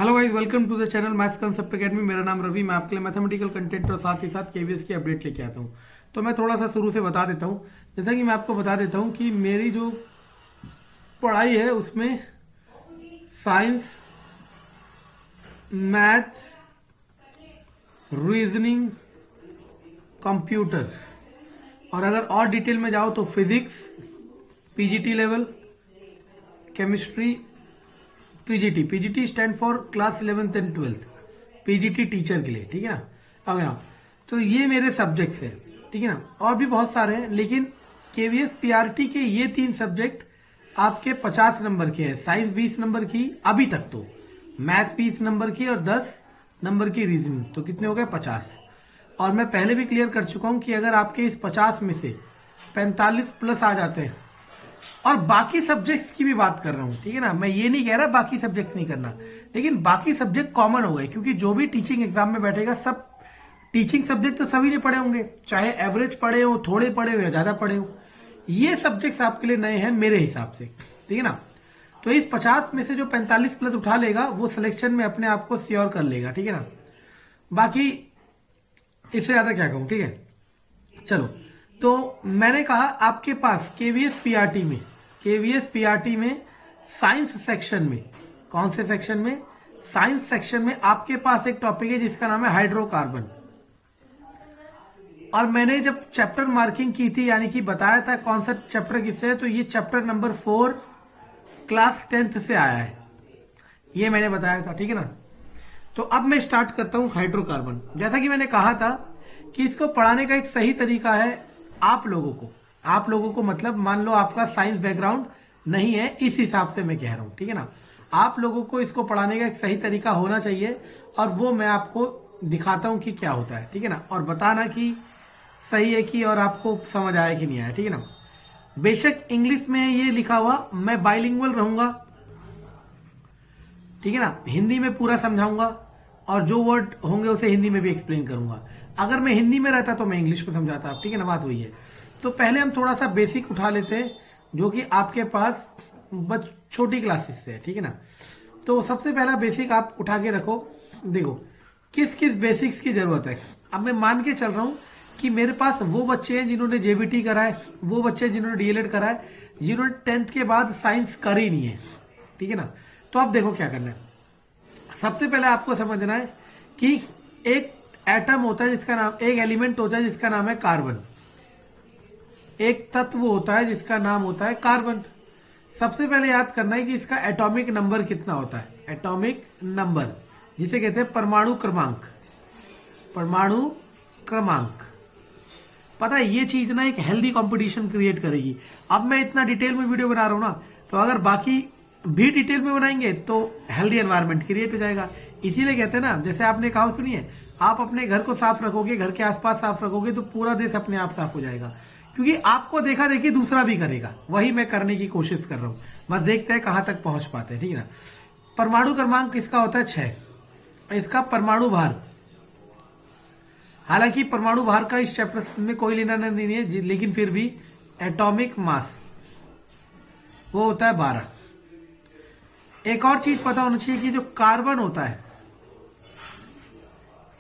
Hello guys, welcome to the channel maths concept academy. मेरा नाम रवि। मैं आपके लिए मैथमेटिकल कंटेंट और साथ ही साथ केवीएस की अपडेट लेके आता हूँ। तो मैं थोड़ा सा शुरू से बता देता हूँ। जैसा कि मैं आपको बता देता हूँ कि मेरी जो पढ़ाई है उसमें साइंस, मैथ, रीजनिंग, कंप्यूटर और अगर और डिटेल में जाओ तो physics, PGT level, chemistry, PGT. PGT stand for class 11th and 12th, PGT teacher के लिए, ठीक है ना। अब ना, तो ये मेरे सब्जेक्ट्स हैं, ठीक है ना। और भी बहुत सारे हैं, लेकिन केवीएस पीआरटी के ये 3 सब्जेक्ट आपके 50 नंबर के हैं। साइंस 20 नंबर की अभी तक, तो मैथ 20 नंबर की और 10 नंबर की रीजनिंग, तो कितने हो गए 50। और मैं पहले भी क्लियर कर चुका हूं कि अगर आपके इस 50 में से 45 प्लस आ जाते हैं, और बाकी सब्जेक्ट्स की भी बात कर रहा हूं, ठीक है ना। मैं ये नहीं कह रहा बाकी सब्जेक्ट्स नहीं करना, लेकिन बाकी सब्जेक्ट कॉमन हो गए, क्योंकि जो भी टीचिंग एग्जाम में बैठेगा सब टीचिंग सब्जेक्ट तो सभी ने पढ़े होंगे, चाहे एवरेज पढ़े हो, थोड़े पढ़े हो या ज्यादा पढ़े हो। ये सब्जेक्ट्स आपके लिए नए हैं मेरे हिसाब से, ठीक है ना। तो इस 50 में से जो 45 प्लस उठा लेगा वो सिलेक्शन में अपने आप को श्योर कर लेगा, ठीक है ना। बाकी इससे ज्यादा क्या कहूं, ठीक है। चलो, तो मैंने कहा आपके पास केवीएस पीआरटी में साइंस सेक्शन में, कौन से सेक्शन में, साइंस सेक्शन में आपके पास एक टॉपिक है जिसका नाम है हाइड्रोकार्बन। और मैंने जब चैप्टर मार्किंग की थी, यानी कि बताया था कौन सा चैप्टर किससे है, तो ये चैप्टर नंबर 4 क्लास 10th से आया है, ये मैंने बताया था, ठीक है ना। तो अब मैं स्टार्ट करता हूं हाइड्रोकार्बन। जैसा कि मैंने कहा था कि इसको पढ़ाने का एक सही तरीका है आप लोगों को मतलब मान लो आपका साइंस बैकग्राउंड नहीं है, इस हिसाब से मैं कह रहा हूं, ठीक है ना। आप लोगों को इसको पढ़ाने का एक सही तरीका होना चाहिए, और वो मैं आपको दिखाता हूं कि क्या होता है, ठीक है ना। और बताना कि सही है कि और आपको समझ आया कि नहीं आया, ठीक है ना। बेशक इंग्लिश में ये लिखा हुआ, मैं बाइलिंगुअल रहूंगा, ठीक है ना। हिंदी में पूरा समझाऊंगा और जो वर्ड होंगे उसे हिंदी में भी एक्सप्लेन करूंगा। अगर मैं हिंदी में रहता तो मैं इंग्लिश में समझाता, ठीक है ना, बात वही है। तो पहले हम थोड़ा सा बेसिक उठा लेते हैं, जो कि आपके पास छोटी क्लासेस से है, ठीक है ना। तो सबसे पहला बेसिक आप उठा के रखो। देखो किस किस बेसिक्स की जरूरत है। अब मैं मान के चल रहा हूं कि मेरे पास वो बच्चे हैं जिन्होंने जेबीटी करा है, वो बच्चे जिन्होंने डीएलएड करा है, जिन्होंने 10th के बाद साइंस कर ही नहीं है, ठीक है ना। तो अब देखो क्या करना है। सबसे पहले आपको समझना है कि एक एटम होता है जिसका नाम, एक एलिमेंट होता है जिसका नाम है कार्बन, एक तत्व होता है जिसका नाम होता है कार्बन। सबसे पहले याद करना है कि इसका एटॉमिक नंबर कितना होता है। एटॉमिक नंबर जिसे कहते हैं परमाणु क्रमांक। परमाणु क्रमांक, पता है ये चीज ना एक हेल्दी कंपटीशन क्रिएट करेगी। अब मैं इतना डिटेल में वीडियो बना रहा हूं ना, तो अगर बाकी भी डिटेल में बनाएंगे तो हेल्दी एनवायरनमेंट क्रिएट हो जाएगा। इसीलिए कहते हैं ना, जैसे आपने कहा सुनिए, आप अपने घर को साफ रखोगे, घर के आसपास साफ रखोगे, तो पूरा देश अपने आप साफ हो जाएगा, क्योंकि आपको देखा देखी दूसरा भी करेगा। वही मैं करने की कोशिश कर रहा हूं, बस देखते हैं कहां तक पहुंच पाते हैं, ठीक है ना। परमाणु क्रमांक इसका होता है 6। इसका परमाणु भार, हालांकि परमाणु भार का इस चैप्टर में कोई लेना नहीं है, लेकिन फिर भी एटॉमिक मास वो होता है 12। एक और चीज पता होना चाहिए कि जो कार्बन होता है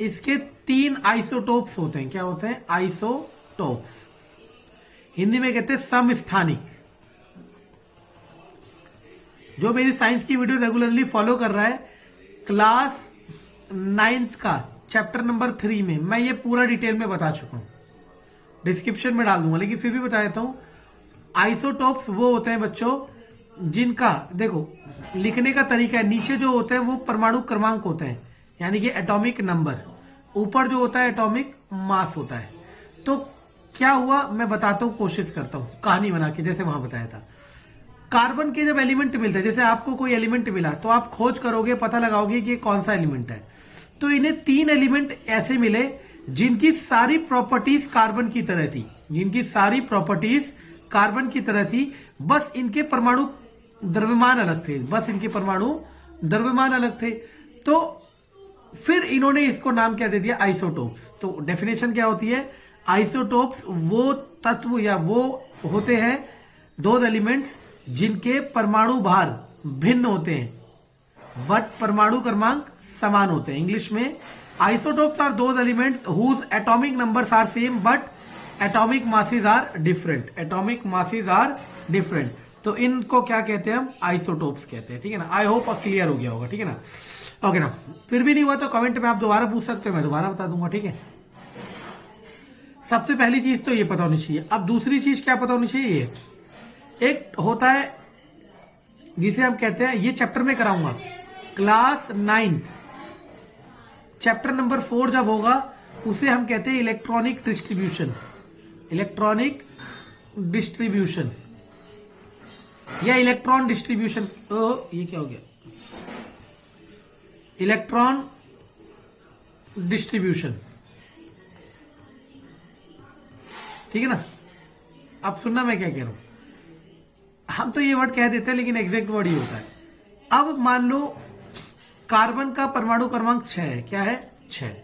इसके 3 आइसोटोप्स होते हैं। क्या होते हैं? आइसोटोप्स। हिंदी में कहते हैं समस्थानिक। जो मेरी साइंस की वीडियो रेगुलरली फॉलो कर रहा है, क्लास 9th का चैप्टर नंबर 3 में मैं ये पूरा डिटेल में बता चुका हूं, डिस्क्रिप्शन में डाल दूंगा, लेकिन फिर भी बता देता हूं। आइसोटोप्स वो होते हैं बच्चों जिनका, देखो लिखने का तरीका है, नीचे जो होते हैं वो परमाणु क्रमांक होते हैं, यानी कि एटॉमिक नंबर, ऊपर जो होता है एटॉमिक मास होता है। तो क्या हुआ मैं बताता हूं, कोशिश करता हूं कहानी बना के, जैसे वहां बताया था। कार्बन के जब एलिमेंट मिलते हैं, जैसे आपको कोई एलिमेंट मिला तो आप खोज करोगे, पता लगाओगे कि कौन सा एलिमेंट है। तो इन्हें 3 एलिमेंट ऐसे मिले जिनकी सारी प्रॉपर्टीज कार्बन की तरह थी, जिनकी सारी प्रॉपर्टीज कार्बन की तरह थी, बस इनके परमाणु द्रव्यमान अलग थे, बस इनके परमाणु द्रव्यमान अलग थे। तो फिर इन्होंने इसको नाम क्या दे दिया? आइसोटोप्स। तो डेफिनेशन क्या होती है? आइसोटोप्स वो तत्व या वो होते हैं, दो एलिमेंट्स जिनके परमाणु भार भिन्न होते हैं, बट परमाणु क्रमांक समान होते हैं। इंग्लिश में isotopes are those elements whose atomic numbers are same but atomic masses are different. Atomic masses are different, तो इनको क्या कहते हैं हम? आइसोटोप्स कहते हैं। ठीक है ना, आई होप क्लियर हो गया होगा। ठीक है ना, ओके ना। फिर भी नहीं हुआ तो कमेंट में आप दोबारा पूछ सकते हो, मैं दोबारा बता दूंगा। ठीक है, सबसे पहली चीज तो ये पता होनी चाहिए। अब दूसरी चीज क्या पता होनी चाहिए? एक होता है जिसे हम कहते हैं, ये चैप्टर में कराऊंगा क्लास 9 चैप्टर नंबर 4 जब होगा उसे हम कहते हैं इलेक्ट्रॉनिक डिस्ट्रीब्यूशन। इलेक्ट्रॉनिक डिस्ट्रीब्यूशन या इलेक्ट्रॉन डिस्ट्रीब्यूशन। तो ये क्या हो गया? Electron distribution. ठीक है ना, अब सुनना मैं क्या कह रहा हूं। हम तो ये वर्ड कह देते हैं लेकिन एग्जैक्ट वर्ड ही होता है। अब मान लो कार्बन का परमाणु क्रमांक 6 है। क्या है? 6।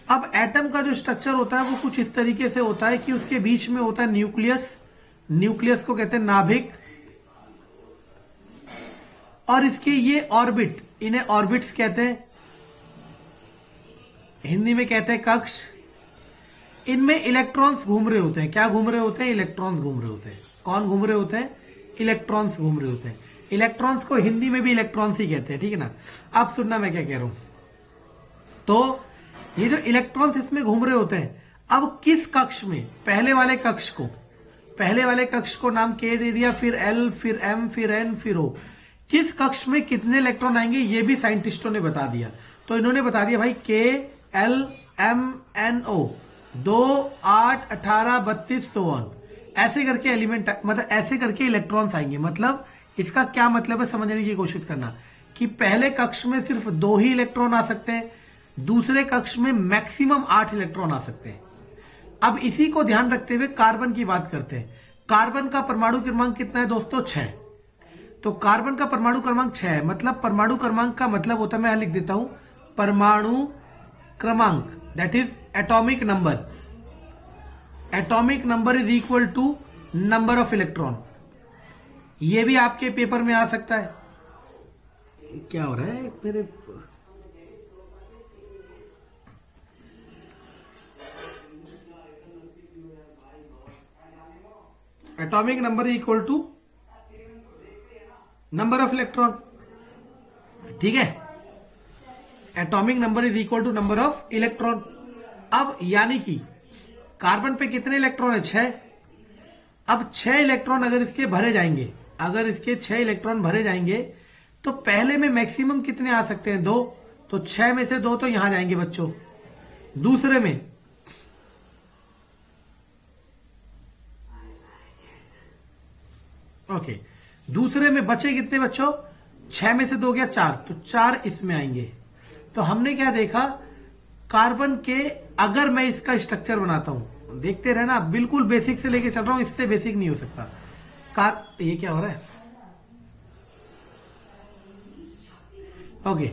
अब एटम का जो स्ट्रक्चर होता है वो कुछ इस तरीके से होता है कि उसके बीच में होता है न्यूक्लियस। न्यूक्लियस को कहते हैं नाभिक, और इसके ये ऑर्बिट, इन्हें ऑर्बिट्स कहते हैं, हिंदी में कहते हैं कक्ष। इनमें इलेक्ट्रॉन्स घूम रहे होते हैं। क्या घूम रहे होते हैं? इलेक्ट्रॉन्स घूम रहे होते हैं। कौन घूम रहे होते हैं? इलेक्ट्रॉन्स घूम रहे होते हैं। इलेक्ट्रॉन्स को हिंदी में भी इलेक्ट्रॉन्स ही कहते हैं। ठीक है ना, अब सुनना मैं क्या कह रहा हूं। तो ये जो इलेक्ट्रॉन्स इसमें घूम रहे होते हैं, अब किस कक्ष में? पहले वाले कक्ष को, पहले वाले कक्ष को नाम K दे दिया, फिर L, फिर M, फिर N, फिर O। किस कक्ष में कितने इलेक्ट्रॉन आएंगे ये भी साइंटिस्टों ने बता दिया। तो इन्होंने बता दिया भाई K, L, M, N, O 2, 8, 18, 32 so on, ऐसे करके एलिमेंट, मतलब ऐसे करके इलेक्ट्रॉन्स आएंगे। मतलब इसका क्या मतलब है समझने की कोशिश करना कि पहले कक्ष में सिर्फ 2 ही इलेक्ट्रॉन आ सकते हैं, दूसरे कक्ष में मैक्सिमम 8 इलेक्ट्रॉन आ सकते हैं। अब इसी को ध्यान रखते हुए कार्बन की बात करते हैं। कार्बन का परमाणु क्रमांक कितना है दोस्तों? 6। तो कार्बन का परमाणु क्रमांक 6 है। मतलब परमाणु क्रमांक का मतलब होता है, मैं लिख देता हूं, परमाणु क्रमांक that is atomic number. Atomic number is equal to number of electron. ये भी आपके पेपर में आ सकता है। क्या हो रहा है मेरे? Atomic number is equal to number of electron. ठीक है, atomic number is equal to number of electron. अब यानी कि कार्बन पे कितने इलेक्ट्रॉन है? 6। अब 6 इलेक्ट्रॉन अगर इसके भरे जाएंगे, अगर इसके 6 इलेक्ट्रॉन भरे जाएंगे तो पहले में मैक्सिमम कितने आ सकते हैं? 2। तो 6 में से 2 तो यहां जाएंगे बच्चों। दूसरे में ओके, दूसरे में बचे कितने बच्चों? 6 में से 2 गया 4, तो 4 इसमें आएंगे। तो हमने क्या देखा, कार्बन के, अगर मैं इसका स्ट्रक्चर बनाता हूं, देखते रहना, बिल्कुल बेसिक से लेके चल रहा हूं, इससे बेसिक नहीं हो सकता। ये क्या हो रहा है? ओके,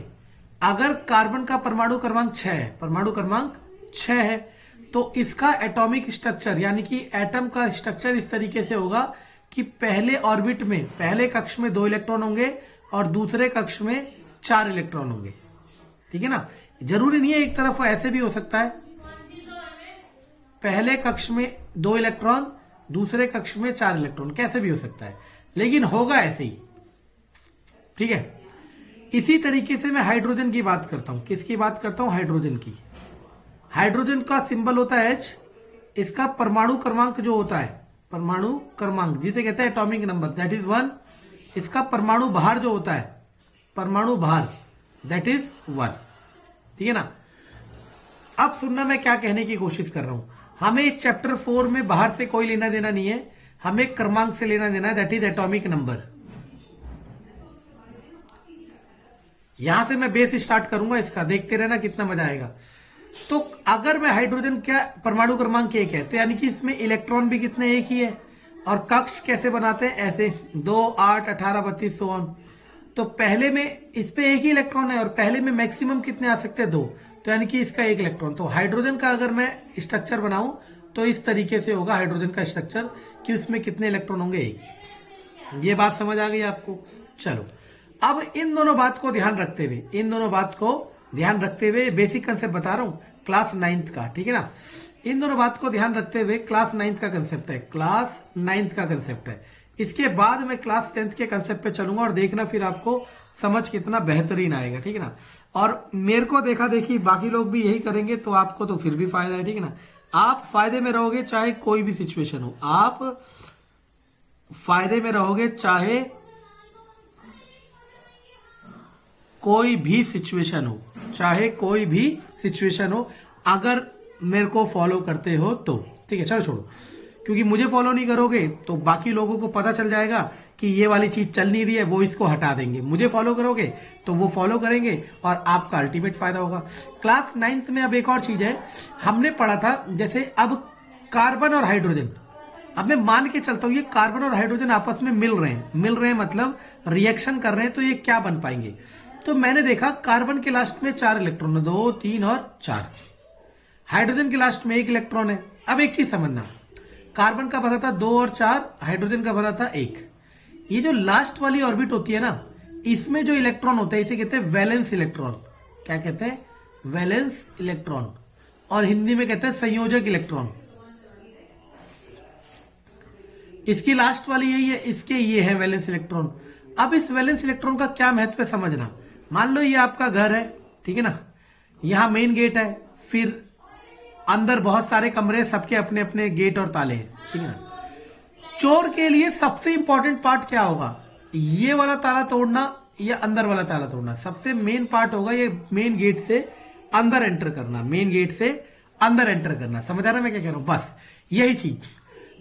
अगर कार्बन का परमाणु क्रमांक 6 है, परमाणु क्रमांक 6 है, तो इसका एटॉमिक स्ट्रक्चर यानी कि एटम का स्ट्रक्चर इस तरीके से होगा कि पहले ऑर्बिट में, पहले कक्ष में 2 इलेक्ट्रॉन होंगे और दूसरे कक्ष में 4 इलेक्ट्रॉन होंगे। ठीक है ना, जरूरी नहीं है एक तरफ, ऐसे भी हो सकता है, पहले कक्ष में 2 इलेक्ट्रॉन, दूसरे कक्ष में 4 इलेक्ट्रॉन, कैसे भी हो सकता है, लेकिन होगा ऐसे ही। ठीक है, इसी तरीके से मैं हाइड्रोजन की बात करता हूं। किसकी बात करता हूं? हाइड्रोजन की। हाइड्रोजन का सिंबल होता है H। इसका परमाणु क्रमांक जो होता है, परमाणु क्रमांक जिसे कहते हैं एटॉमिक नंबर, दैट इज 1। इसका परमाणु भार जो होता है, परमाणु भार, दैट इज 1। ठीक है ना, अब सुनना मैं क्या कहने की कोशिश कर रहा हूं। हमें चैप्टर 4 में बाहर से कोई लेना देना नहीं है, हमें क्रमांक से लेना देना है, दैट इज एटॉमिक नंबर। यहां से मैं बेस स्टार्ट करूंगा इसका, देखते रहना कितना मजा आएगा। तो अगर मैं हाइड्रोजन का परमाणु क्रमांक 1 है, तो यानी कि इसमें इलेक्ट्रॉन भी कितने? 1 ही है। और कक्ष कैसे बनाते हैं? ऐसे 2, 8, 18, 32 so on। तो पहले में इस पे 1 ही इलेक्ट्रॉन है और पहले में मैक्सिमम कितने आ सकते हैं? 2। तो यानी कि इसका 1 इलेक्ट्रॉन। तो हाइड्रोजन का अगर मैं स्ट्रक्चर बनाऊं तो इस तरीके से होगा हाइड्रोजन का स्ट्रक्चर कि उसमें कितने इलेक्ट्रॉन होंगे? 1। ये बात समझ आ गई आपको? चलो अब इन दोनों बात को ध्यान रखते हुए बेसिक कंसेप्ट बता रहा हूं क्लास 9th का, ठीक है ना। इन दोनों बात को ध्यान रखते हुए क्लास 9th का कंसेप्ट है। इसके बाद मैं क्लास 10th के कंसेप्ट पे चलूंगा और देखना फिर आपको समझ कितना बेहतरीन आएगा, ठीक है ना। और मेरे को देखा देखी बाकी लोग भी यही करेंगे तो आपको तो फिर भी फायदा है, ठीक है ना। आप फायदे में रहोगे चाहे कोई भी सिचुएशन हो, आप फायदे में रहोगे चाहे कोई भी सिचुएशन हो, अगर मेरे को फॉलो करते हो तो, ठीक है। चलो छोड़ो, क्योंकि मुझे फॉलो नहीं करोगे तो बाकी लोगों को पता चल जाएगा कि ये वाली चीज चल नहीं रही है, वो इसको हटा देंगे। मुझे फॉलो करोगे तो वो फॉलो करेंगे और आपका अल्टीमेट फायदा होगा। क्लास 9th में अब एक और चीज है, हमने पढ़ा था जैसे अब कार्बन और हाइड्रोजन, अब मैं मान के चलता हूं ये कार्बन और हाइड्रोजन आपस में मिल रहे हैं मतलब रिएक्शन कर रहे हैं, तो ये क्या बन पाएंगे। तो मैंने देखा कार्बन के लास्ट में 4 इलेक्ट्रॉन है, 2, 3 और 4। हाइड्रोजन के लास्ट में 1 इलेक्ट्रॉन है। अब एक चीज समझना, कार्बन का भरा था 2 और 4, हाइड्रोजन का भरा था 1। ये जो लास्ट वाली ऑर्बिट होती है ना, इसमें जो इलेक्ट्रॉन होता है इसे कहते हैं वैलेंस इलेक्ट्रॉन। क्या कहते हैं? वैलेंस इलेक्ट्रॉन, और हिंदी में कहते हैं संयोजक इलेक्ट्रॉन। इसकी लास्ट वाली यही है, इसके ये है वैलेंस इलेक्ट्रॉन। अब इस वैलेंस इलेक्ट्रॉन का क्या महत्व है समझना। मान लो ये आपका घर है, ठीक है ना, यहां मेन गेट है, फिर अंदर बहुत सारे कमरे, सबके अपने अपने गेट और ताले हैं, ठीक है ना। चोर के लिए सबसे इंपॉर्टेंट पार्ट क्या होगा? ये वाला ताला तोड़ना या अंदर वाला ताला तोड़ना? सबसे मेन पार्ट होगा ये मेन गेट से अंदर एंटर करना, समझ आ रहा है मैं क्या कह रहा हूं? बस यही चीज।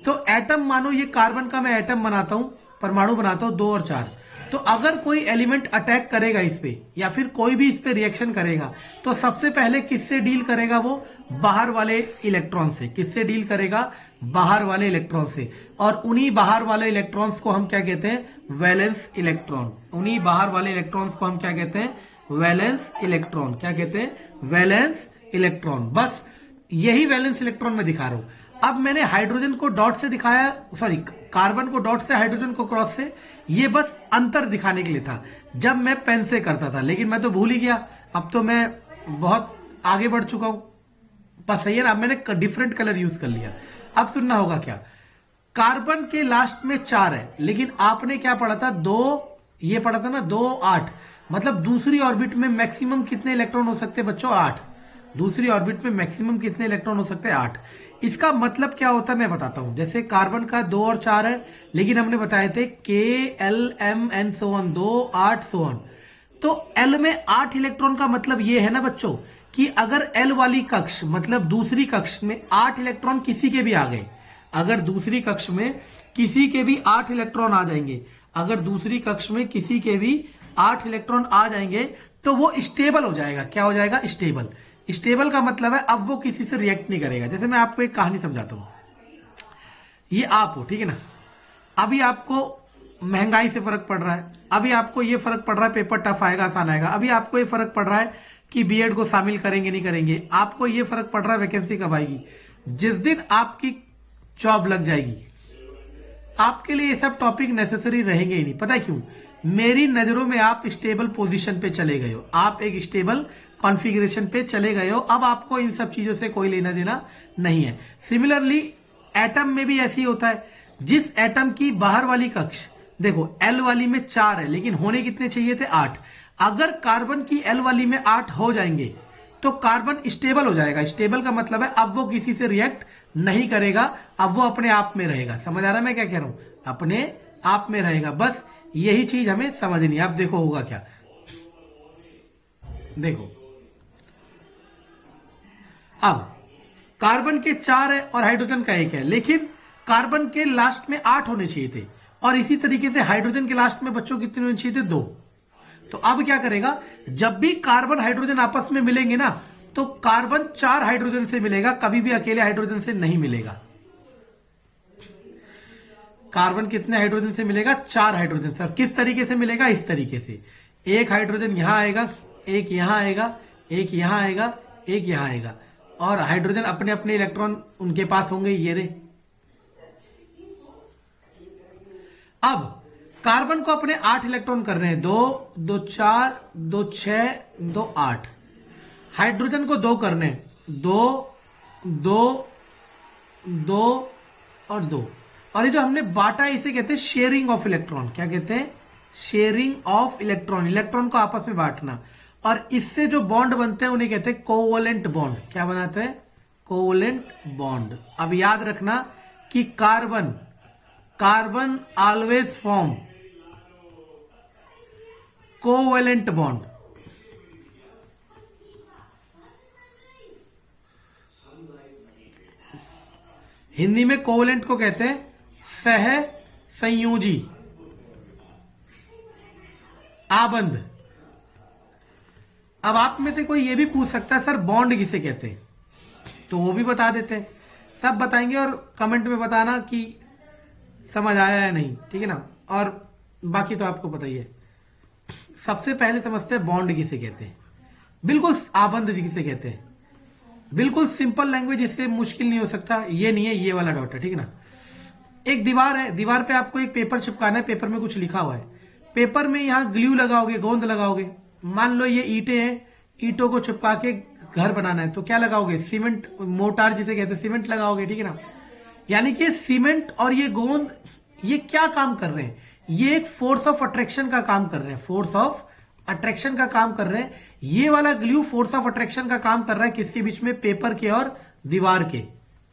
तो एटम, मानो ये कार्बन का मैं एटम बनाता हूं, परमाणु बनाता हूं 2 और 4। तो अगर कोई एलिमेंट अटैक करेगा इस पे या फिर कोई भी इस पे रिएक्शन करेगा, तो सबसे पहले किससे डील करेगा? वो बाहर वाले इलेक्ट्रॉन से। किससे डील करेगा? बाहर वाले इलेक्ट्रॉन से। और उन्हीं बाहर वाले इलेक्ट्रॉन्स को हम क्या कहते हैं? Valence electron. उन्हीं बाहर वाले इलेक्ट्रॉन्स को हम क्या कहते हैं? Valence electron. क्या कहते हैं? Valence electron. बस यही वैलेंस इलेक्ट्रॉन मैं दिखा रहा हूं। अब मैंने हाइड्रोजन को डॉट से दिखाया, सॉरी कार्बन को डॉट से, हाइड्रोजन को क्रॉस से। ये बस अंतर दिखाने के लिए था जब मैं पेन से करता था, लेकिन मैं तो भूल ही गया। अब तो मैं बहुत आगे बढ़ चुका हूं, बस सही है ना। अब मैंने डिफरेंट कलर यूज कर लिया। अब सुनना होगा क्या। कार्बन के लास्ट में 4 है, लेकिन आपने क्या पढ़ा था? 2, ये पढ़ा था ना 2, 8। मतलब दूसरी ऑर्बिट में मैक्सिमम कितने इलेक्ट्रॉन हो सकते हैं बच्चों? 8। दूसरी ऑर्बिट में मैक्सिमम कितने इलेक्ट्रॉन हो सकते हैं? 8। इसका मतलब क्या होता है मैं बताता हूं। जैसे कार्बन का 2 और 4 है, लेकिन हमने बताए थे KLMN so on 2, 8 so on। तो L में 8 इलेक्ट्रॉन का मतलब ये है ना बच्चों कि अगर L वाली कक्ष, मतलब दूसरी कक्ष में 8 इलेक्ट्रॉन किसी के भी आ गए, अगर दूसरी कक्ष में किसी के भी 8 इलेक्ट्रॉन आ जाएंगे, अगर दूसरी कक्ष में किसी के भी 8 इलेक्ट्रॉन आ जाएंगे, तो वो स्टेबल हो जाएगा। क्या हो जाएगा? स्टेबल। स्टेबल का मतलब है अब वो किसी से रिएक्ट नहीं करेगा। जैसे मैं आपको एक कहानी समझाता हूं। ये आप हो, ठीक है ना। अभी आपको महंगाई से फर्क पड़ रहा है, अभी आपको ये फर्क पड़ रहा है पेपर टफ आएगा आसान आएगा, अभी आपको ये फर्क पड़ रहा है कि बीएड को शामिल करेंगे नहीं करेंगे, आपको ये फर्क पड़ रहा है वैकेंसी कब आएगी। जिस दिन आपकी जॉब लग जाएगी, आपके लिए ये सब टॉपिक नेसेसरी रहेंगे ही नहीं। पता है क्यों? मेरी नजरों में आप स्टेबल पोजीशन पे चले गए हो, आप एक स्टेबल कॉन्फ़िगरेशन पे चले गए हो। अब आपको इन सब चीजों से कोई लेना देना नहीं है। सिमिलरली एटम में भी ऐसी होता है। जिस एटम की बाहर वाली कक्ष, देखो L वाली में 4 है, लेकिन होने कितने चाहिए थे? 8। अगर कार्बन की L वाली में 8 हो जाएंगे तो कार्बन स्टेबल हो जाएगा। स्टेबल का मतलब है अब वो किसी से रिएक्ट नहीं करेगा, अब वो अपने आप में रहेगा। समझ आ रहा है मैं क्या कह रहा हूं? अपने आप में रहेगा। बस यही चीज हमें समझनी है। अब देखो होगा क्या, देखो अब कार्बन के 4 है और हाइड्रोजन का 1 है, लेकिन कार्बन के लास्ट में 8 होने चाहिए थे, और इसी तरीके से हाइड्रोजन के लास्ट में बच्चों कितने होने चाहिए थे? 2। तो अब क्या करेगा? जब भी कार्बन हाइड्रोजन आपस में मिलेंगे ना, तो कार्बन 4 हाइड्रोजन से मिलेगा, कभी भी अकेले हाइड्रोजन से नहीं मिलेगा। कार्बन कितने हाइड्रोजन से मिलेगा? 4 हाइड्रोजन से। किस तरीके से मिलेगा? इस तरीके से, एक हाइड्रोजन यहां आएगा, एक यहां आएगा, एक यहां आएगा, एक यहां आएगा, और हाइड्रोजन अपने अपने इलेक्ट्रॉन उनके पास होंगे, ये रे। अब कार्बन को अपने 8 इलेक्ट्रॉन कर रहे हैं, 2 2 4 2 6 2 8। हाइड्रोजन को 2 करने हैं, 2 2 2 और 2। और ये जो हमने बांटा है इसे कहते हैं शेयरिंग ऑफ इलेक्ट्रॉन। क्या कहते हैं? शेयरिंग ऑफ इलेक्ट्रॉन, इलेक्ट्रॉन को आपस में बांटना। और इससे जो बॉन्ड बनते हैं उन्हें कहते हैं कोवलेंट बॉन्ड। क्या बनाते हैं? Covalent bond. अब याद रखना कि carbon carbon always form covalent bond. Hindi में कोवलेंट को कहते हैं सह संयोजी आबंध। अब आप में से कोई ये भी पूछ सकता है सर बॉन्ड किसे कहते हैं, तो वो भी बता देते हैं, सब बताएंगे और कमेंट में बताना कि समझ आया या नहीं, ठीक है ना। और बाकी तो आपको पता ही है। सबसे पहले समझते हैं बॉन्ड किसे कहते हैं, बिल्कुल आबंध किसे कहते हैं। बिल्कुल सिंपल लैंग्वेज, इससे मुश्किल नहीं हो सकता। ये नहीं है, ये वाला डॉट है, ठीक है ना। एक दीवार है, दीवार पे आपको एक पेपर चिपकाना है, पेपर में कुछ लिखा हुआ है। पेपर में यहां ग्लू लगाओगे, गोंद लगाओगे। मान लो ये ईंटें हैं, ईंटों को चिपका के घर बनाना है, तो क्या लगाओगे? सीमेंट, मोटार जिसे कहते हैं, सीमेंट लगाओगे, ठीक है ना। यानी कि सीमेंट और ये गोंद ये क्या काम कर रहे हैं? ये एक फोर्स ऑफ अट्रैक्शन का काम कर रहे हैं, फोर्स ऑफ अट्रैक्शन का काम कर रहे हैं। ये वाला ग्लू फोर्स ऑफ अट्रैक्शन का काम कर रहा है किसके बीच में? पेपर के और दीवार के,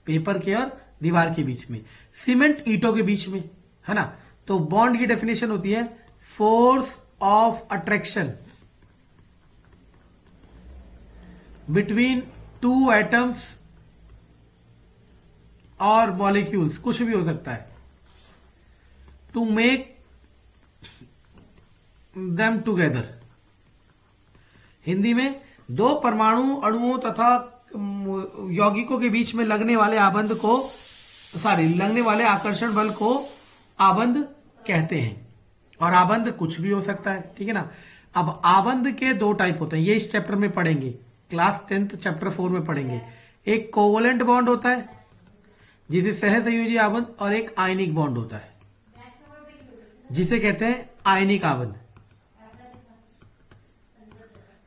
पेपर के और दीवार के बीच में, सीमेंट ईंटों के बीच में, है ना। तो बॉन्ड की डेफिनेशन होती है force of attraction between two atoms और मॉलिक्यूल्स, कुछ भी हो सकता है, to make them together. Hindi में दो परमाणु अणुओं तथा यौगिकों के बीच में लगने वाले आबंध को, लगने वाले आकर्षण बल को आबंध कहते हैं। और आबंध कुछ भी हो सकता है, ठीक है ना। अब आबंध के दो टाइप होते हैं, ये इस चैप्टर में पढ़ेंगे, क्लास 10th चैप्टर 4 में पढ़ेंगे। एक कोवलेंट बॉन्ड होता है जिसे सह संयोजी आबंध, और एक आयनिक बॉन्ड होता है जिसे कहते हैं आयनिक आबंध,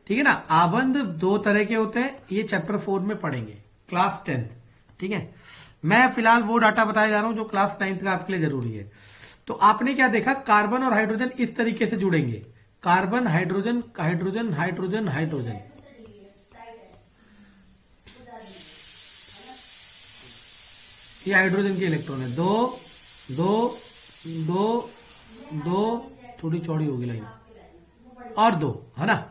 ठीक है ना। आबंध दो तरह के होते हैं, ये चैप्टर 4 में पढ़ेंगे, क्लास 10th, ठीक है। मैं फिलहाल वो डाटा बताया जा रहा हूं जो क्लास 9th का आपके लिए जरूरी है। तो आपने क्या देखा, कार्बन और हाइड्रोजन इस तरीके से जुड़ेंगे, carbon hydrogen hydrogen hydrogen hydrogen. ये हाइड्रोजन के इलेक्ट्रॉन है, दो दो दो दो, थोड़ी चौड़ी होगी लाइन, और दो, है ना।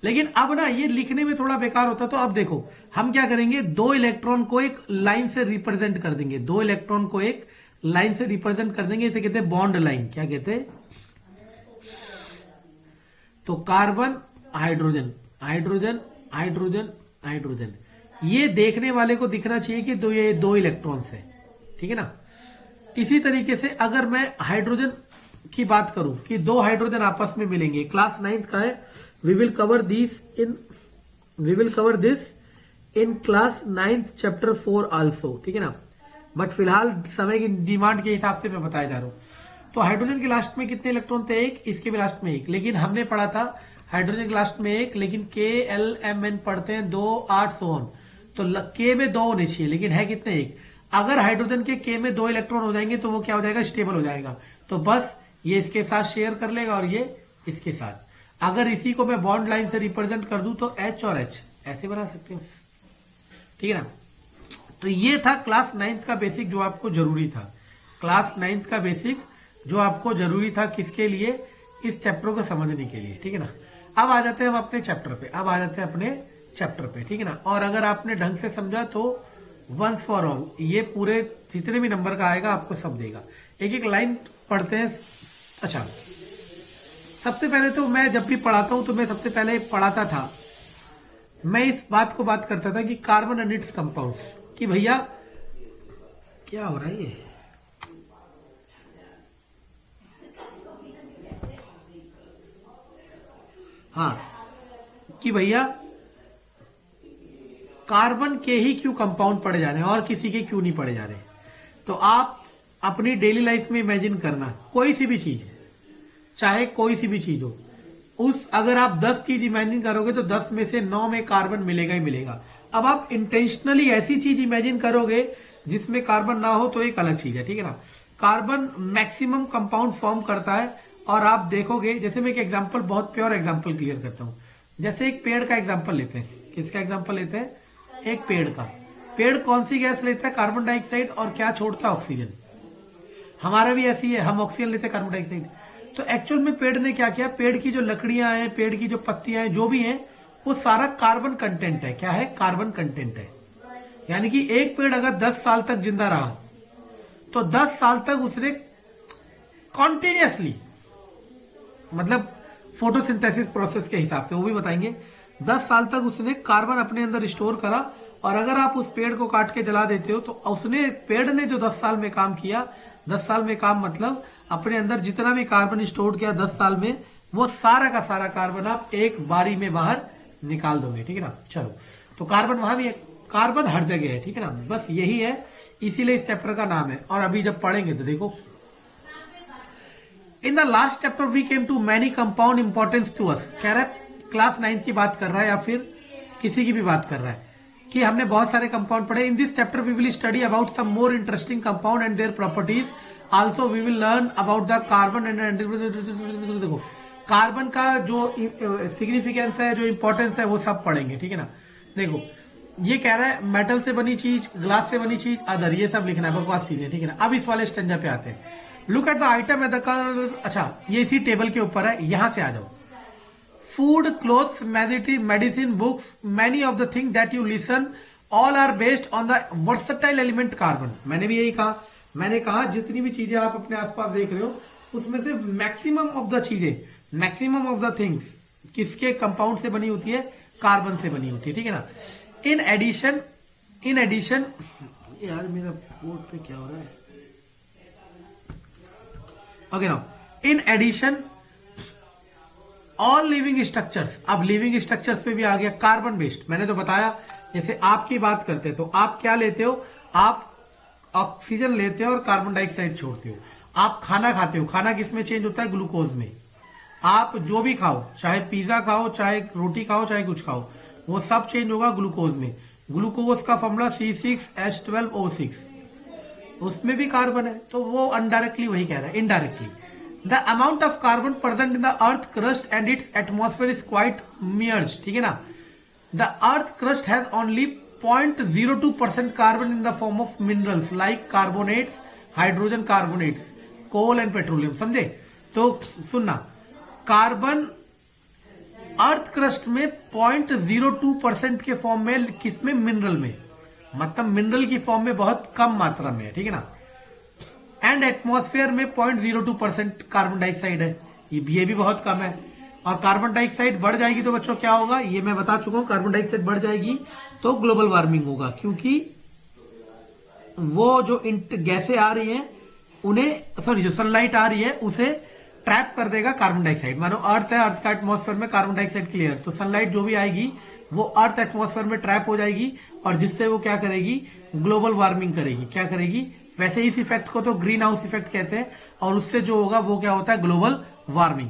लेकिन अब ना ये लिखने में थोड़ा बेकार होता, तो अब देखो हम क्या करेंगे, दो इलेक्ट्रॉन को एक लाइन से रिप्रेजेंट कर देंगे, दो इलेक्ट्रॉन को एक लाइन से रिप्रेजेंट कर देंगे, इसे कहते हैं बॉन्ड लाइन। क्या कहते हैं? तो carbon hydrogen hydrogen hydrogen hydrogen, ये देखने वाले को दिखना चाहिए कि ये दो इलेक्ट्रॉन्स है, ठीक है ना। इसी तरीके से अगर मैं हाइड्रोजन की बात करूं कि दो हाइड्रोजन आपस में मिलेंगे, क्लास 9th का है, we will cover this in class 9th chapter 4 also, ठीक है ना। बट फिलहाल समय की डिमांड के हिसाब से मैं बताया जा रहा हूं। तो हाइड्रोजन के लास्ट में कितने इलेक्ट्रॉन थे? एक, इसके भी लास्ट में एक। लेकिन हमने पढ़ा था हाइड्रोजन के लास्ट में एक, लेकिन KLMN पढ़ते हैं 2 8 सोन, तो K में 2 होने चाहिए, लेकिन है कितने? एक। अगर हाइड्रोजन के K में 2 इलेक्ट्रॉन हो जाएंगे तो वो क्या हो जाएगा? स्टेबल हो जाएगा। तो बस ये इसके साथ शेयर कर लेगा और ये इसके साथ। अगर इसी को मैं बॉन्ड लाइन से रिप्रेजेंट कर दूं तो H और H ऐसे बना सकते हो, ठीक है ना। तो ये था क्लास 9th का बेसिक जो आपको जरूरी था, क्लास 9th का बेसिक जो आपको जरूरी था किसके लिए? इस चैप्टर को समझने के लिए, ठीक है ना। अब आ जाते हैं हम अपने चैप्टर पे, ठीक है ना। और अगर आपने ढंग से समझा तो वंस फॉर ऑल ये पूरे जितने भी नंबर का आएगा आपको सब देगा। एक एक लाइन पढ़ते हैं। अच्छा, सबसे पहले तो मैं जब भी पढ़ाता हूं तो मैं सबसे पहले पढ़ाता था, मैं इस बात को बात करता था कि कार्बन एंड इट्स कंपाउंड, कि भैया क्या हो रहा है ये, हाँ, कि भैया कार्बन के ही क्यों कंपाउंड पढ़े जा रहे हैं और किसी के क्यों नहीं पढ़े जा रहे। तो आप अपनी डेली लाइफ में इमेजिन करना, कोई सी भी चीज, चाहे कोई सी भी चीज हो, उस अगर आप 10 चीज इमेजिन करोगे तो 10 में से 9 में कार्बन मिलेगा ही मिलेगा। अब आप इंटेंशनली ऐसी चीज इमेजिन करोगे जिसमें कार्बन ना हो तो एक अलग चीज है, ठीक है ना। कार्बन मैक्सिमम कंपाउंड फॉर्म करता है, और आप देखोगे, जैसे मैं एक एग्जांपल, बहुत प्योर एग्जांपल क्लियर करता हूं। जैसे एक पेड़ का एग्जांपल लेते हैं, किसका एग्जांपल लेते हैं, एक पेड़ का। पेड़ कौन सी गैस लेता है, कार्बन डाइऑक्साइड, और क्या छोड़ता है, ऑक्सीजन। हमारा भी ऐसी है, हम ऑक्सीजन लेते हैं, कार्बन डाइऑक्साइड। तो एक्चुअल में पेड़ ने क्या किया, पेड़ की जो लकड़ियां हैं, पेड़ की जो पत्तियां हैं, जो भी हैं, वो सारा कार्बन कंटेंट है। क्या है, कार्बन कंटेंट है। यानी कि एक पेड़ अगर 10 साल तक जिंदा रहा तो 10 साल तक उसने कॉन्टिन्यूसली, मतलब फोटोसिंथेसिस प्रोसेस के हिसाब से वो भी बताएंगे, 10 साल तक उसने कार्बन अपने अंदर स्टोर करा। और अगर आप उस पेड़ को काट के जला देते हो तो उसने, पेड़ ने जो 10 साल में काम किया, 10 साल में काम मतलब अपने अंदर जितना भी कार्बन स्टोर किया 10 साल में, वो सारा का सारा कार्बन आप एक बारी में बाहर निकाल दोगे, ठीक है ना। चलो, तो कार्बन वहां भी है, कार्बन हर जगह है, ठीक है ना। बस यही है, इसीलिए इस चैप्टर का नाम है। और अभी जब पढ़ेंगे तो देखो, in the last chapter we came to many compound importance to us. कह रहा है क्लास 9 की बात कर रहा है या फिर किसी की भी बात कर रहा है कि हमने बहुत सारे कंपाउंड पढ़े। In this chapter we will study about some more interesting compound and their properties. Also we will learn about the carbon and, देखो कार्बन का जो सिग्निफिकेंस है, जो इंपॉर्टेंस है, वो सब पढ़ेंगे, ठीक है ना। देखो, ये कह रहा है मेटल से बनी चीज, ग्लास से बनी चीज, अदर, ये सब लिखना है, बकवास चीजें, ठीक है ना। अब इस वाले स्टेंजा पे आते हैं। Look at the item at the, अच्छा ये इसी टेबल के ऊपर है, यहां से आ जाओ। Food, clothes, medicine, books, many of the thing that you listen, all are based on the versatile element carbon. मैंने भी यही कहा, मैंने कहा जितनी भी चीजें आप अपने आसपास देख रहे हो, उसमें से मैक्सिमम ऑफ द चीजें, मैक्सिमम ऑफ द थिंग्स किसके कंपाउंड से बनी होती है, कार्बन से बनी होती है, ठीक है ना। इन एडिशन, यार मेरा बोर्ड पे क्या हो रहा है, okay now, in addition all living structures. अब लिविंग स्ट्रक्चर्स पे भी आ गया कार्बन बेस्ड। मैंने तो बताया, जैसे आपकी बात करते हैं तो आप क्या लेते हो, आप ऑक्सीजन लेते हो और कार्बन डाइऑक्साइड छोड़ते हो। आप खाना खाते हो, खाना किसमें चेंज होता है, ग्लूकोज में। आप जो भी खाओ, चाहे पिज्जा खाओ, चाहे रोटी खाओ, चाहे कुछ खाओ, वो सब चेंज होगा ग्लूकोज में। ग्लूकोज का फॉर्मूला C6H12O6, उसमें भी कार्बन है, तो वो अनडायरेक्टली वही कह रहा है, indirectly. The amount of carbon present in the earth crust and its atmosphere is quite मियर्स, ठीक है ना। The earth crust has only 0.02% carbon in the form of minerals like carbonates, hydrogen carbonates, coal and petroleum. समझे? तो सुनना, carbon earth crust में 0.02% के form में, किसमें, मिनरल में, मतलब मिनरल की फॉर्म में बहुत कम मात्रा में है, ठीक है ना। एंड एटमॉस्फेयर में 0.02% कार्बन डाइऑक्साइड है, ये भी बहुत कम है। और कार्बन डाइऑक्साइड बढ़ जाएगी तो बच्चों क्या होगा, ये मैं बता चुका हूं, कार्बन डाइऑक्साइड बढ़ जाएगी तो ग्लोबल वार्मिंग होगा, क्योंकि वो जो गैसें आ रही हैं उन्हें, सॉरी, जो सनलाइट आ रही है उसे ट्रैप कर देगा कार्बन डाइऑक्साइड। मानो अर्थ है, अर्थ का एटमॉस्फेयर में कार्बन डाइऑक्साइड क्लियर, तो सनलाइट जो भी आएगी वो अर्थ एटमॉस्फेयर में ट्रैप हो जाएगी, और जिससे वो क्या करेगी, ग्लोबल वार्मिंग करेगी। क्या करेगी, वैसे इस इफेक्ट को तो ग्रीन हाउस इफेक्ट कहते हैं, और उससे जो होगा वो क्या होता है, global warming.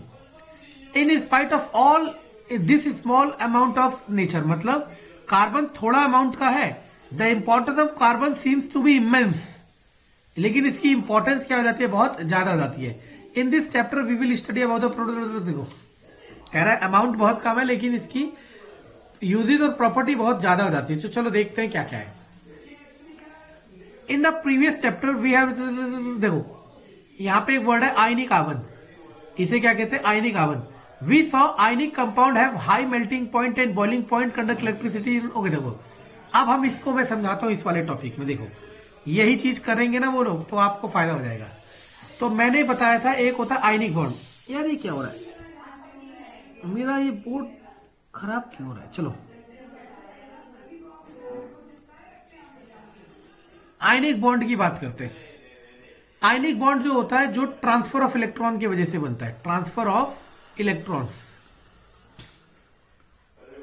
In spite of all this small amount of nature, मतलब कार्बन थोड़ा अमाउंट का है, the importance of carbon seems to be immense, लेकिन इसकी इंपॉर्टेंस क्या हो जाती है, बहुत ज्यादा हो जाती है। In this chapter we will study about the product. देखो कह रहा है अमाउंट बहुत कम है, लेकिन इसकी यूजेज और प्रॉपर्टी बहुत ज्यादा हो जाती है। तो चलो देखते हैं क्या क्या है। In the previous chapter we have, देखो यहां पे एक वर्ड है आयनिक आवन, इसे क्या कहते हैं, आयनिक आवन। We saw ionic compound have high melting point and boiling point, conduct electricity. Okay देखो, अब हम इसको मैं समझाता हूं इस वाले टॉपिक में। देखो यही चीज करेंगे ना वो लोग, तो आपको फायदा हो जाएगा। तो मैंने बताया था एक होता है आयनिक बॉन्ड। यार ये क्या हो रहा है, मेरा ये बोर्ड खराब क्यों हो रहा है। चलो, आयनिक बॉन्ड की बात करते हैं। आयनिक बॉन्ड जो होता है, जो ट्रांसफर ऑफ इलेक्ट्रॉन की वजह से बनता है, ट्रांसफर ऑफ इलेक्ट्रॉन्स।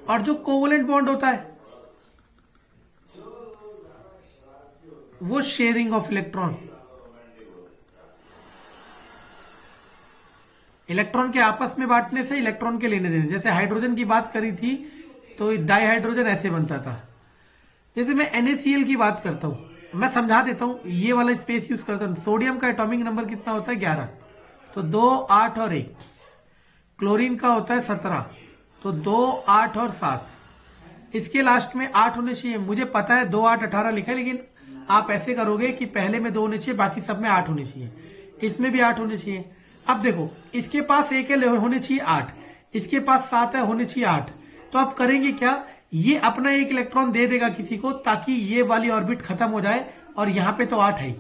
और जो कोवलेंट बॉन्ड होता है वो शेयरिंग ऑफ इलेक्ट्रॉन। इलेक्ट्रॉन के आपस में बांटने से, इलेक्ट्रॉन के लेने देने। जैसे हाइड्रोजन की बात करी थी तो डाइहाइड्रोजन ऐसे बनता था। जैसे मैं NaCl की बात करता हूं, मैं समझा देता हूं, ये वाला स्पेस यूज करता हूं। सोडियम का एटॉमिक नंबर कितना होता है? 11। तो 2, 8 और 1। क्लोरीन का होता है 17। तो 2, 8 और 7। इसके लास्ट में 8 होने चाहिए। मुझे पता है 2, 8, 18 लिखा है, लेकिन आप ऐसे करोगे कि पहले में 2 होने चाहिए, बाकी सब में 8 होने चाहिए। इसमें भी 8 होने चाहिए। अब देखो, इसके पास 1 है, होने चाहिए 8। इसके पास 7 है, होने चाहिए 8। तो आप करेंगे क्या? ये अपना 1 इलेक्ट्रॉन दे देगा किसी को, ताकि ये वाली ऑर्बिट खत्म हो जाए। और यहां पे तो 8 है ही,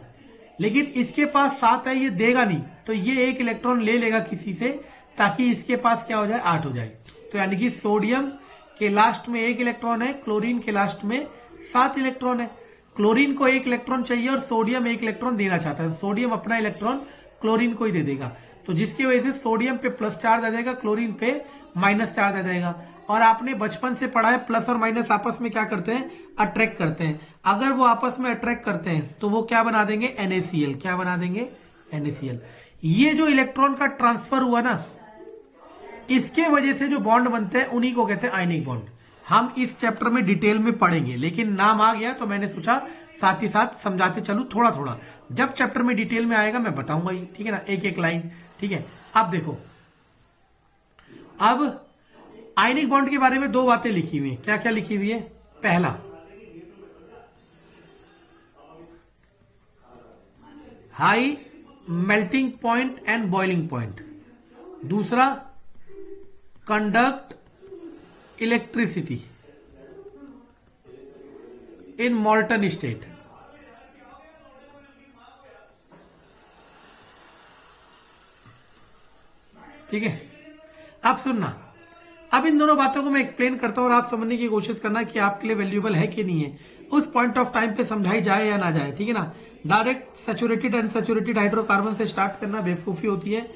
लेकिन इसके पास 7 है, ये देगा नहीं। तो ये 1 इलेक्ट्रॉन ले लेगा किसी से, ताकि इसके पास क्या हो जाए? 8 हो जाए। तो यानी कि सोडियम के लास्ट में 1 इलेक्ट्रॉन है, क्लोरीन के लास्ट में 7 इलेक्ट्रॉन है। क्लोरीन को 1 इलेक्ट्रॉन चाहिए और सोडियम 1 इलेक्ट्रॉन देना चाहता है। सोडियम अपना इलेक्ट्रॉन क्लोरीन को ही दे देगा। तो जिसकी वजह से सोडियम पे प्लस चार्ज आ जाएगा, क्लोरीन पे माइनस चार्ज आ जाएगा। और आपने बचपन से पढ़ा है, प्लस और माइनस आपस में क्या करते हैं? अट्रैक्ट करते हैं। अगर वो आपस में अट्रैक्ट करते हैं तो वो क्या बना देंगे? NaCl। क्या बना देंगे? NaCl। ये जो इलेक्ट्रॉन का ट्रांसफर हुआ ना, इसके वजह से जो बॉन्ड बनते हैं उन्हीं को कहते हैं आयनिक बॉन्ड। हम इस चैप्टर में डिटेल में पढ़ेंगे, लेकिन नाम आ गया तो मैंने सोचा साथ ही साथ समझाते चलूं थोड़ा थोड़ा। जब चैप्टर में डिटेल में आएगा मैं बताऊंगा ही, ठीक है ना, एक एक लाइन। ठीक है, अब देखो, अब आयनिक बॉन्ड के बारे में 2 बातें लिखी हुई है। क्या क्या लिखी हुई है? पहला, high melting point and boiling point. दूसरा, conduct electricity in molten state. ठीक है, अब सुनना। अब इन दोनों बातों को मैं एक्सप्लेन करता हूं और आप समझने की कोशिश करना कि आपके लिए वैल्यूएबल है कि नहीं है, उस पॉइंट ऑफ टाइम पे समझाई जाए या ना जाए। ठीक है ना, डायरेक्ट सैचुरेटेड अनसैचुरेटेड हाइड्रोकार्बन से स्टार्ट करना बेवकूफी होती है।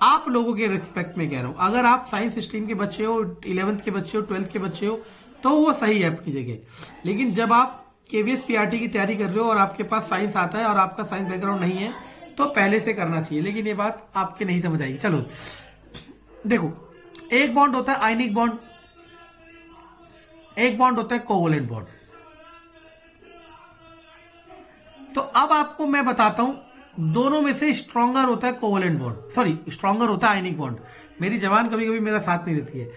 आप लोगों के रिस्पेक्ट में कह रहा हूं, अगर आप साइंस स्ट्रीम के बच्चे हो, 11th के बच्चे हो, 12th के बच्चे हो, तो वो सही है अपनी जगह। लेकिन जब आप KVS PRT की तैयारी कर रहे हो और आपके पास साइंस आता है और आपका साइंस बैकग्राउंड नहीं है, तो पहले से करना चाहिए। लेकिन ये बात आपके नहीं समझ आएगी। चलो देखो, एक बॉन्ड होता है आयनिक बॉन्ड, एक बॉन्ड होता है कोवलेंट बॉन्ड। तो अब आपको मैं बताता हूं, दोनों में से स्ट्रॉन्गर होता है कोवलेंट बॉन्ड, सॉरी स्ट्रॉन्गर होता है आयनिक बॉन्ड। मेरी जबान कभी कभी मेरा साथ नहीं देती है।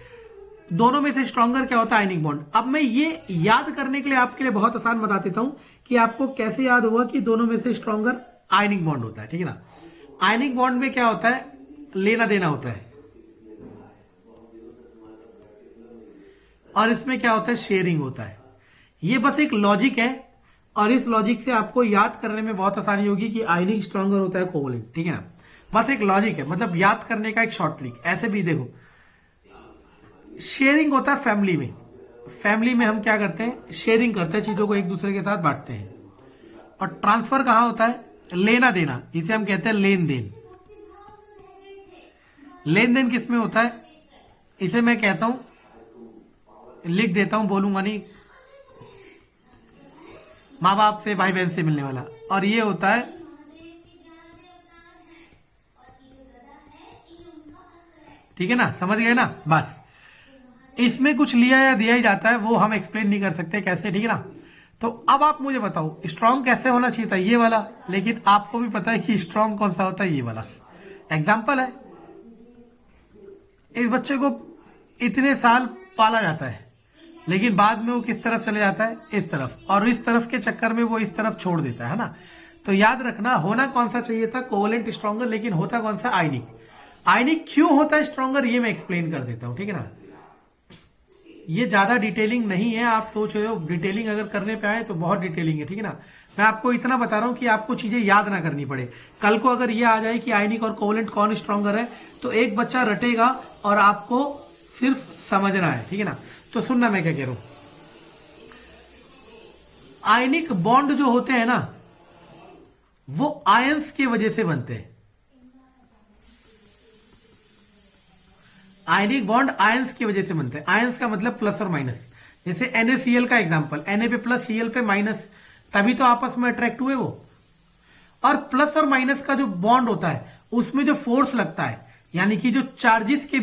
दोनों में से स्ट्रॉन्गर क्या होता है? Ionic bond. अब मैं ये याद करने के लिए आपके लिए बहुत आसान बता देता हूं कि आपको कैसे याद होगा कि दोनों में से स्ट्रॉन्गर आयनिक बॉन्ड होता है। ठीक है ना, आयनिक बॉन्ड में क्या होता है? लेना देना होता है, और इसमें क्या होता है? शेयरिंग होता है। ये बस एक लॉजिक है, और इस लॉजिक से आपको याद करने में बहुत आसानी होगी कि आयनिक स्ट्रॉन्गर होता है कोवलेंट। ठीक है ना, बस एक लॉजिक है, मतलब याद करने का एक शॉर्ट ट्रिक। ऐसे भी देखो, शेयरिंग होता है फैमिली में। फैमिली में हम क्या करते हैं? शेयरिंग करते हैं, चीजों को एक दूसरे के साथ बांटते हैं। और ट्रांसफर कहां होता है? लेना देना, इसे हम कहते हैं लेन देन। लेन देन किस में होता है? इसे मैं कहता हूं, लिख देता हूं, बोलूंगा नहीं, माँ बाप से, भाई बहन से मिलने वाला। और ये होता है ठीक है ना, समझ गए ना? बस इसमें कुछ लिया या दिया ही जाता है, वो हम एक्सप्लेन नहीं कर सकते कैसे। ठीक है ना, तो अब आप मुझे बताओ स्ट्रांग कैसे होना चाहिए था? ये वाला। लेकिन आपको भी पता है कि स्ट्रांग कौन सा होता है? ये वाला। एग्जाम्पल है, इस बच्चे को इतने साल पाला जाता है, लेकिन बाद में वो किस तरफ चले जाता है? इस तरफ। और इस तरफ के चक्कर में वो इस तरफ छोड़ देता है ना। तो याद रखना, होना कौन सा चाहिए था? कोवलेंट स्ट्रॉन्गर, लेकिन होता कौन सा? आयनिक। आयनिक क्यों होता है स्ट्रॉन्गर, ये मैं एक्सप्लेन कर देता हूं। ठीक है ना, ये ज्यादा डिटेलिंग नहीं है। आप सोच रहे हो डिटेलिंग अगर करने पे आए तो बहुत डिटेलिंग है। ठीक है ना, मैं आपको इतना बता रहा हूं कि आपको चीजें याद ना करनी पड़े। कल को अगर ये आ जाए कि आयनिक और कोवलेंट कौन स्ट्रॉन्गर है, तो एक बच्चा रटेगा और आपको सिर्फ समझना है। ठीक है ना, तो सुनना मैं क्या कह रहा हूं। आयनिक बॉन्ड जो होते हैं ना, वो आयंस की वजह से बनते हैं। आयनिक बॉन्ड आयंस की वजह से बनते हैं। आयंस का मतलब प्लस और माइनस। जैसे NaCl का एग्जांपल, Na पे प्लस, Cl पे माइनस, तभी तो आपस में अट्रैक्ट हुए वो। और प्लस और माइनस का जो बॉन्ड होता है, उसमें जो फोर्स लगता है, यानी कि जो चार्जेस के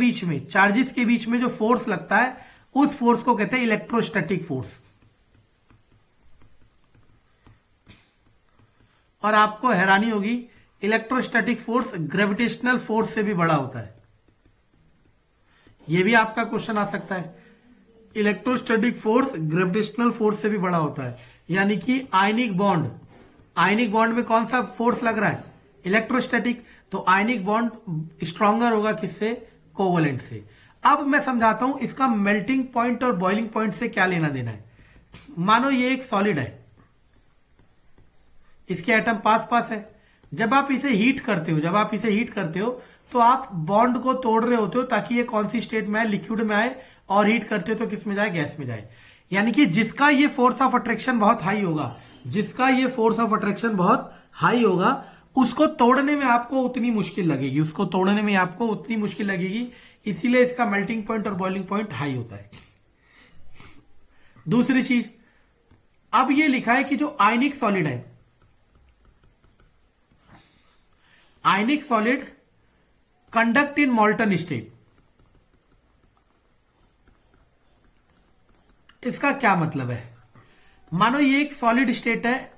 बीच में जो फोर्स लगता है उस फोर्स को कहते हैं इलेक्ट्रोस्टैटिक फोर्स। और आपको हैरानी होगी, इलेक्ट्रोस्टैटिक फोर्स ग्रेविटेशनल फोर्स से भी बड़ा होता है। यह भी आपका क्वेश्चन आ सकता है, इलेक्ट्रोस्टैटिक फोर्स ग्रेविटेशनल फोर्स से भी बड़ा होता है। यानी कि आयनिक बॉन्ड में कौन सा फोर्स लग रहा है, इलेक्ट्रोस्टैटिक, तो आयनिक बॉन्ड स्ट्रॉन्गर होगा किससे, कोवलेंट से। अब मैं समझाता हूं इसका मेल्टिंग पॉइंट और बॉइलिंग पॉइंट से क्या लेना देना है। मानो ये एक सॉलिड है, इसके एटम पास पास है। जब आप इसे हीट करते हो तो आप बॉन्ड को तोड़ रहे होते हो ताकि ये कौन सी स्टेट में आए, लिक्विड में आए, और हीट करते हो तो किस में जाए, गैस में जाए। यानी कि जिसका ये फोर्स ऑफ अट्रैक्शन बहुत हाई होगा, उसको तोड़ने में आपको उतनी मुश्किल लगेगी, इसीलिए इसका मेल्टिंग पॉइंट और बॉइलिंग पॉइंट हाई होता है। दूसरी चीज, अब ये लिखा है कि जो आयनिक solid conduct in molten state, इसका क्या मतलब है। मानो ये एक सॉलिड स्टेट है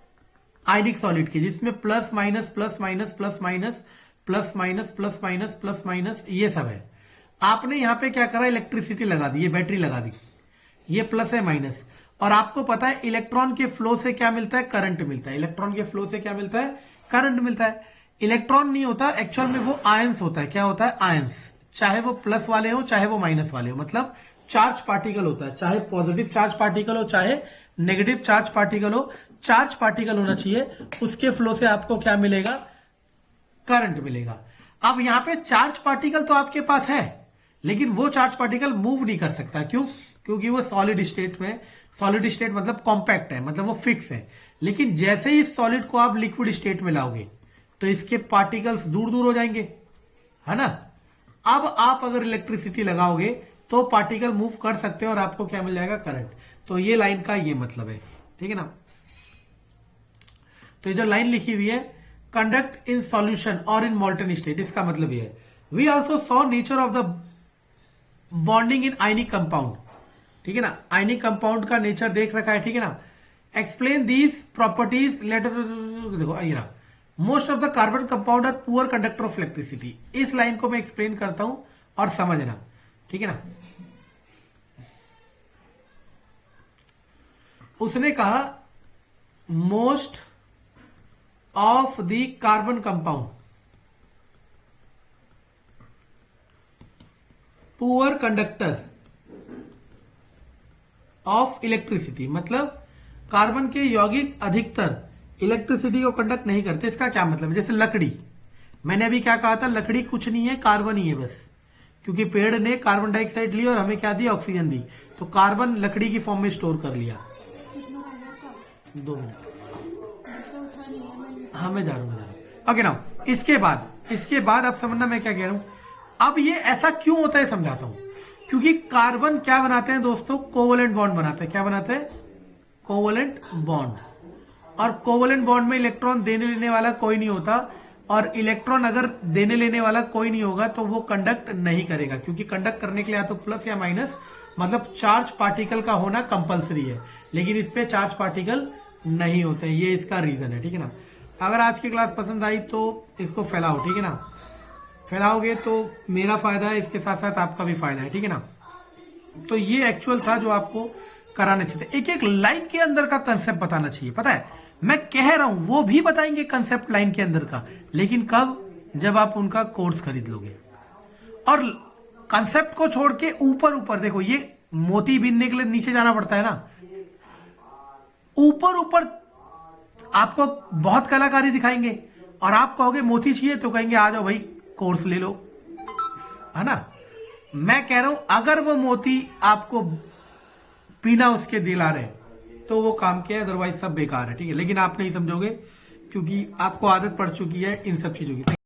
आयनिक सॉलिड की, जिसमें plus minus plus minus plus minus plus minus plus minus plus minus ये सब है। आपने यहां पे क्या करा, इलेक्ट्रिसिटी लगा दी, ये बैटरी लगा दी, ये प्लस है माइनस, और आपको पता है इलेक्ट्रॉन के फ्लो से क्या मिलता है, करंट मिलता है। इलेक्ट्रॉन के फ्लो से क्या मिलता है, करंट मिलता है। इलेक्ट्रॉन नहीं होता एक्चुअल में, वो आयंस होता है। क्या होता है, आयंस, चाहे वो प्लस वाले हो चाहे वो माइनस वाले हो, मतलब चार्ज पार्टिकल होता है, चाहे पॉजिटिव चार्ज पार्टिकल हो चाहे नेगेटिव चार्ज पार्टिकल हो, चार्ज पार्टिकल होना चाहिए, उसके फ्लो से आपको क्या मिलेगा, करंट मिलेगा। अब यहां पे चार्ज पार्टिकल तो आपके पास है, लेकिन वो चार्ज पार्टिकल मूव नहीं कर सकता। क्यों, क्योंकि वो सॉलिड स्टेट मतलब कॉम्पैक्ट है, मतलब वो फिक्स है। लेकिन जैसे ही इस सॉलिड को आप लिक्विड स्टेट में लाओगे तो इसके पार्टिकल्स दूर दूर हो जाएंगे, है ना। अब आप अगर इलेक्ट्रिसिटी लगाओगे तो पार्टिकल मूव कर सकते हो और आपको क्या मिल जाएगा, करंट। तो ये लाइन का ये मतलब है, ठीक है ना। तो ये जो लाइन लिखी हुई है, कंडक्ट इन सॉल्यूशन और इन मॉल्टन स्टेट, इसका मतलब ये है। We also saw nature of the bonding in ionic compound, ठीक है ना। आयनिक कंपाउंड का नेचर देख रखा है, ठीक है ना। एक्सप्लेन दीज प्रॉपर्टीज लेटर, देखो आइए, most of the carbon compound are poor conductor of electricity. इस लाइन को मैं एक्सप्लेन करता हूं और समझना, ठीक है ना। उसने कहा most of the carbon compound poor conductor of electricity, मतलब कार्बन के यौगिक अधिकतर इलेक्ट्रिसिटी को कंडक्ट नहीं करते। इसका क्या मतलब है, जैसे लकड़ी, मैंने अभी क्या कहा था, लकड़ी कुछ नहीं है, कार्बन ही है बस, क्योंकि पेड़ ने कार्बन डाइऑक्साइड ली और हमें क्या दी, ऑक्सीजन दी, तो कार्बन लकड़ी की फॉर्म में स्टोर कर लिया। 2 मिनट, हाँ मैं जा रहा हूं। ओके नाउ, इसके बाद आप समझना मैं क्या कह रहा हूं। अब ये ऐसा क्यों होता है समझाता हूं। क्योंकि कार्बन क्या बनाते हैं दोस्तों, कोवलेंट बॉन्ड बनाते हैं। क्या बनाते हैं, कोवलेंट बॉन्ड। और कोवलेंट बॉन्ड में इलेक्ट्रॉन देने लेने वाला कोई नहीं होता, और इलेक्ट्रॉन अगर देने लेने वाला कोई नहीं होगा तो वो कंडक्ट नहीं करेगा, क्योंकि कंडक्ट करने के लिए या तो प्लस या माइनस, मतलब चार्ज पार्टिकल का होना कंपलसरी है, लेकिन इस पे चार्ज पार्टिकल नहीं होते। ये इसका रीजन है, ठीक है ना। अगर आज की क्लास पसंद आई तो इसको फैलाओ, ठीक है ना। फैलाओगे तो मेरा फायदा है, इसके साथ साथ आपका भी फायदा है, ठीक है ना। तो ये एक्चुअल था जो आपको कराना चाहिए। एक एक लाइन के अंदर का कंसेप्ट बताना चाहिए। पता है मैं कह रहा हूं वो भी बताएंगे कंसेप्ट लाइन के अंदर का, लेकिन कब, जब आप उनका कोर्स खरीद लोगे। और कंसेप्ट को छोड़ के ऊपर देखो, ये मोती बीनने के लिए नीचे जाना पड़ता है ना, ऊपर आपको बहुत कलाकारी दिखाएंगे, और आप कहोगे मोती चाहिए तो कहेंगे आ जाओ भाई कोर्स ले लो, है ना। मैं कह रहा हूं अगर वो मोती आपको पीना उसके दिला रहे तो वो काम किया, अदरवाइज सब बेकार है, ठीक है। लेकिन आप नहीं समझोगे क्योंकि आपको आदत पड़ चुकी है इन सब चीजों की।